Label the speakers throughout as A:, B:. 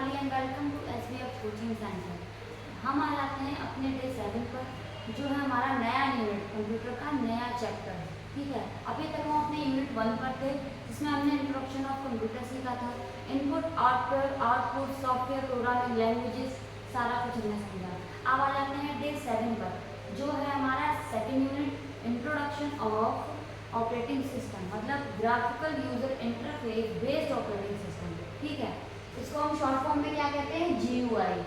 A: Shifali and welcome to SBF coaching centre. हम आ जाते हैं अपने डे 7 पर, जो है हमारा नया यूनिट कंप्यूटर का नया चैप्टर है। ठीक है, अभी तक हम अपने यूनिट 1 पर थे, जिसमें हमने इंट्रोडक्शन ऑफ कंप्यूटर सीखा था। Input, output, software, programming languages, सारा कुछ हमने समझा। अब आ जाते हैं डे 7 पर, जो है हमारा second unit, introduction of operating system, मतलब graphical user interface based operating system. ठीक है, इसको हम शॉर्ट फॉर्म में क्या कहते हैं, GUI।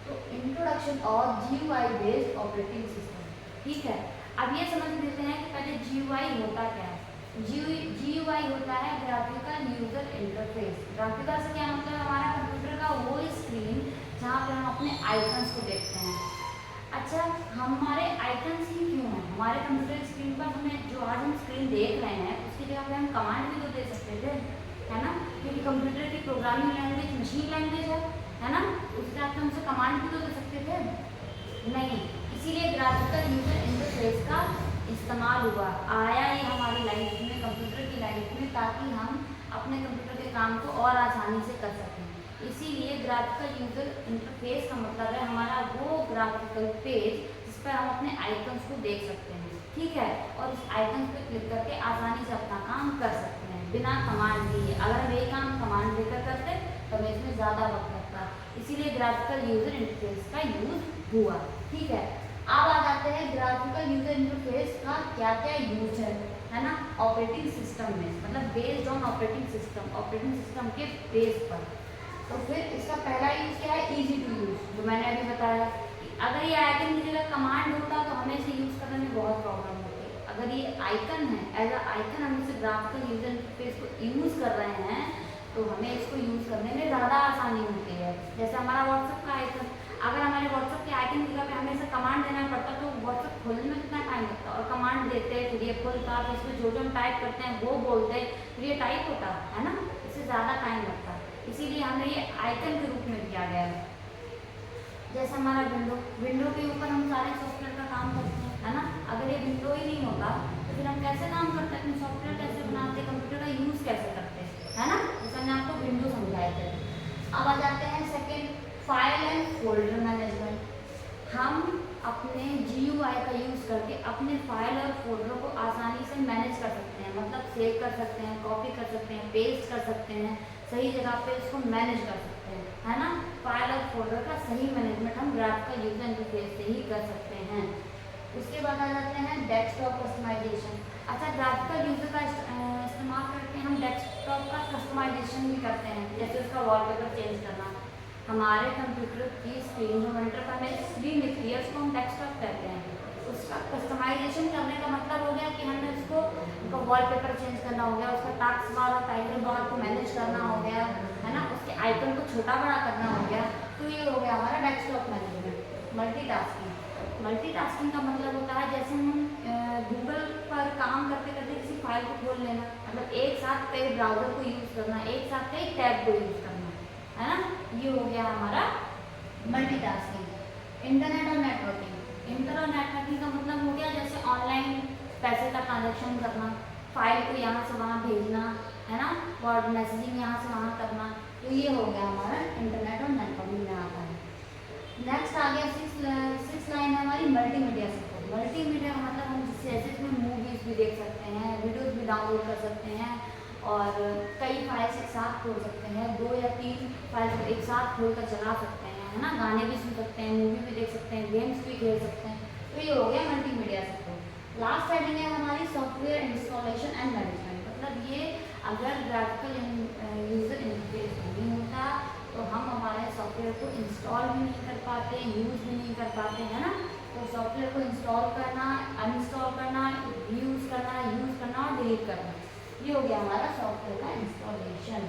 A: तो introduction of GUI based operating system. ठीक है, अब ये समझ लेते हैं कि पहले GUI होता क्या है। GUI होता है ग्राफिकल यूजर इंटरफेस। ग्राफिकल से क्या मतलब, हमारा कंप्यूटर का वो स्क्रीन जहाँ पे हम अपने आइकन्स को देखते हैं। अच्छा, हमारे आइकन्स ही क्यों हैं हमारे कंप्यूटर स्क्रीन पर? हमें जो आज हम स्क्रीन देख रहे हैं उसकी जगह पे हम कमांड भी तो दे सकते थे, है ना, क्योंकि कंप्यूटर की प्रोग्रामिंग लैंग्वेज मशीन लैंग्वेज है ना, उस हिसाब से हमसे कमांड भी तो दे सकते थे, नहीं। इसीलिए ग्राफिकल यूजर इंटरफेस का इस्तेमाल हुआ, आया ये हमारी लाइफ में, कंप्यूटर की लाइफ में, ताकि हम अपने कंप्यूटर के काम को और आसानी से कर सकें। इसीलिए ग्राफिकल यूजर इंटरफेस का मतलब है हमारा वो ग्राफिकल पेज जिस पर हम अपने आइकन्स को देख सकते हैं। ठीक है, और उस आइकन पर क्लिक करके आसानी से अपना काम कर सकते हैं बिना कमांड दिए। अगर हम ये काम कमांड देकर करते तो हमें इसमें ज़्यादा वक्त लगता, इसीलिए ग्राफिकल यूजर इंटरफेस का यूज हुआ। ठीक है, अब आ जाते हैं ग्राफिकल यूजर इंटरफेस का क्या क्या यूज है ना, ऑपरेटिंग सिस्टम में, मतलब बेस्ड ऑन ऑपरेटिंग सिस्टम के बेस पर। तो फिर इसका पहला यूज क्या है, इजी टू यूज, जो मैंने अभी बताया। अगर ये आइकन की जगह कमांड होता तो हमें इसे यूज करने में बहुत प्रॉब्लम होती। अगर ये आइकन है, एज अ आइकन हम इसे ग्राफिकल यूजर इंटरफेस को यूज कर रहे हैं तो हमें इसको यूज करने में ज़्यादा आसानी होती है। जैसे हमारा व्हाट्सएप का आइकन, अगर हमारे व्हाट्सएप के आइकन की जगह पे हमें इसे कमांड देना पड़ता तो व्हाट्सएप खोलने में कितना टाइम लगता, और कमांड देते फिर ये खुलता, फिर इसमें जो हम टाइप करते हैं वो बोलते, फिर ये टाइप होता है ना, इससे ज़्यादा टाइम लगता। इसीलिए हमें ये आइकन के रूप में दिया गया है। जैसे हमारा विंडो के ऊपर हम सारे सॉफ्टवेयर का काम करते हैं, है ना। अगर ये विंडो ही नहीं होता तो फिर हम कैसे काम करते, अपने सॉफ्टवेयर कैसे बनाते, कंप्यूटर का यूज़ कैसे करते, है ना। जैसे मैंने आपको विंडो समझाए थे। अब आ जाते हैं second, file and folder management. हम अपने GUI का यूज़ करके अपने फाइल और फोल्डर को आसानी से मैनेज कर सकते हैं, मतलब सेव कर सकते हैं, कॉपी कर सकते हैं, पेस्ट कर सकते हैं, सही जगह पे उसको मैनेज कर सकते हैं, है ना। फाइल और फोल्डर का सही मैनेजमेंट हम ग्राफिकल यूजर इंटरफेस से ही कर सकते हैं। उसके बाद आ जाते हैं डेस्कटॉप कस्टमाइजेशन। अच्छा, ग्राफिकल यूजर का इस्तेमाल करके हम डेस्कटॉप का कस्टमाइजेशन भी करते हैं, जैसे उसका वॉलपेपर चेंज करना। हमारे कंप्यूटर की स्क्रीन, जो मॉनिटर पर हमें स्क्रीन दिखती है उसको हम डेस्कटॉप कहते हैं। उसका कस्टमाइजेशन करने का मतलब हो गया कि हमें उसको उनका वॉलपेपर चेंज करना हो गया, उसका टास्क बार और टाइटल बार को मैनेज करना हो गया, है ना, उसके आइकन को छोटा बड़ा करना हो गया। तो ये हो गया हमारा डेस्कटॉप मैनेजमेंट। मल्टीटास्किंग का मतलब होता है जैसे हम गूगल पर काम करते करते किसी फाइल को खोल लेना, मतलब एक साथ कई ब्राउजर को यूज़ करना, एक साथ कई टैब को यूज़ करना, है ना। ये हो गया हमारा मल्टीटास्किंग। इंटरनेट और नेटवर्किंग का मतलब हो गया जैसे ऑनलाइन पैसे का ट्रांजैक्शन करना, फाइल को यहाँ से वहाँ भेजना, है ना, वर्ड मैसेजिंग यहाँ से वहाँ करना। तो ये हो गया हमारा इंटरनेट और नेटवर्किंग में आता है। नेक्स्ट आ गया सिक्स लाइन है हमारी मल्टीमीडिया सपोर्ट। मल्टीमीडिया का मतलब हम जैसे इसमें मूवीज़ भी देख सकते हैं, वीडियोज़ भी डाउनलोड कर सकते हैं, और कई फाइल्स एक साथ खोल सकते हैं, 2 या 3 फाइल्स को एक साथ खोल कर चला सकते हैं, है ना, गाने भी सुन सकते हैं, मूवी भी देख सकते हैं, गेम्स भी खेल सकते हैं। तो ये हो गया मल्टीमीडिया सपोर्ट। लास्ट हेडिंग है हमारी सॉफ्टवेयर इंस्टॉलेशन एंड मैनेजमेंट। मतलब ये अगर ग्राफिकल यूजर इंटरफेस नहीं होता तो हम हमारे सॉफ्टवेयर को इंस्टॉल भी नहीं कर पाते, यूज़ भी नहीं कर पाते, है ना। तो सॉफ्टवेयर को इंस्टॉल करना, अनइंस्टॉल करना, यूज़ करना और डिलीट करना, ये हो गया हमारा सॉफ्टवेयर का इंस्टॉलेशन।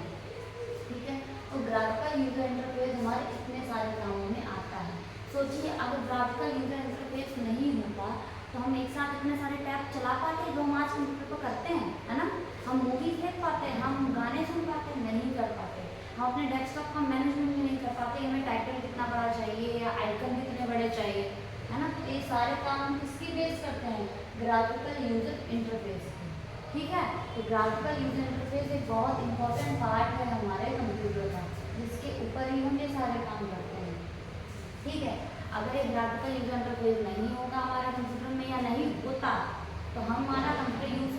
A: ठीक है, तो ग्राफिकल यूजर इंटरफेस हमारे इतने सारे कामों में आता है। सोचिए अगर ग्राफिकल यूजर इंटरफेस नहीं होता तो हम एक साथ इतने सारे टैब चला पाते जो हम आज कंप्यूटर पर करते हैं, है ना। हम मूवीज देख पाते, हम गाने सुन पाते, नहीं कर पाते। हम अपने डेस्कटॉप का मैनेजमेंट भी नहीं कर पाते, हमें टाइटल कितना बड़ा चाहिए या आइकन कितने बड़े चाहिए, है ना। तो ये सारे काम हम किसकी बेस करते हैं, ग्राफिकल यूजर इंटरफेस। ठीक है, तो ग्राफिकल यूजर इंटरफेस एक बहुत इंपॉर्टेंट पार्ट है हमारे कंप्यूटर का। जिसके ऊपर ही हम ये सारे काम करते हैं। ठीक है, अगर एक ग्राफिकल यूजर इंटरफेस नहीं होगा हमारे कंप्यूटर में या नहीं होता तो हमारा कंप्यूटर यूज़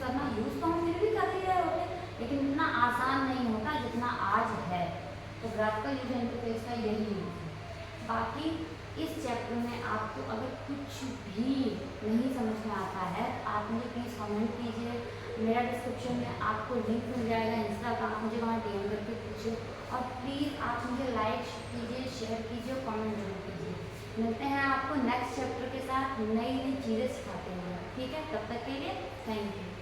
A: तो हम फिर भी कर ही रहे होते, लेकिन इतना आसान नहीं होता जितना आज है। तो ग्राफिकल यूजर इंटरफेस का यही यूज है। बाकी इस चैप्टर में आपको अगर कुछ भी नहीं समझ में आता है आप मुझे प्लीज़ कमेंट कीजिए। मेरा डिस्क्रिप्शन में आपको लिंक मिल जाएगा इंस्टा का, आप मुझे वहाँ DM करके पूछिए। और प्लीज़ आप मुझे लाइक कीजिए, शेयर कीजिए और कमेंट जरूर कीजिए। मिलते हैं आपको नेक्स्ट चैप्टर के साथ नई नई चीज़ें सिखाते हुए। ठीक है, तब तक के लिए थैंक यू।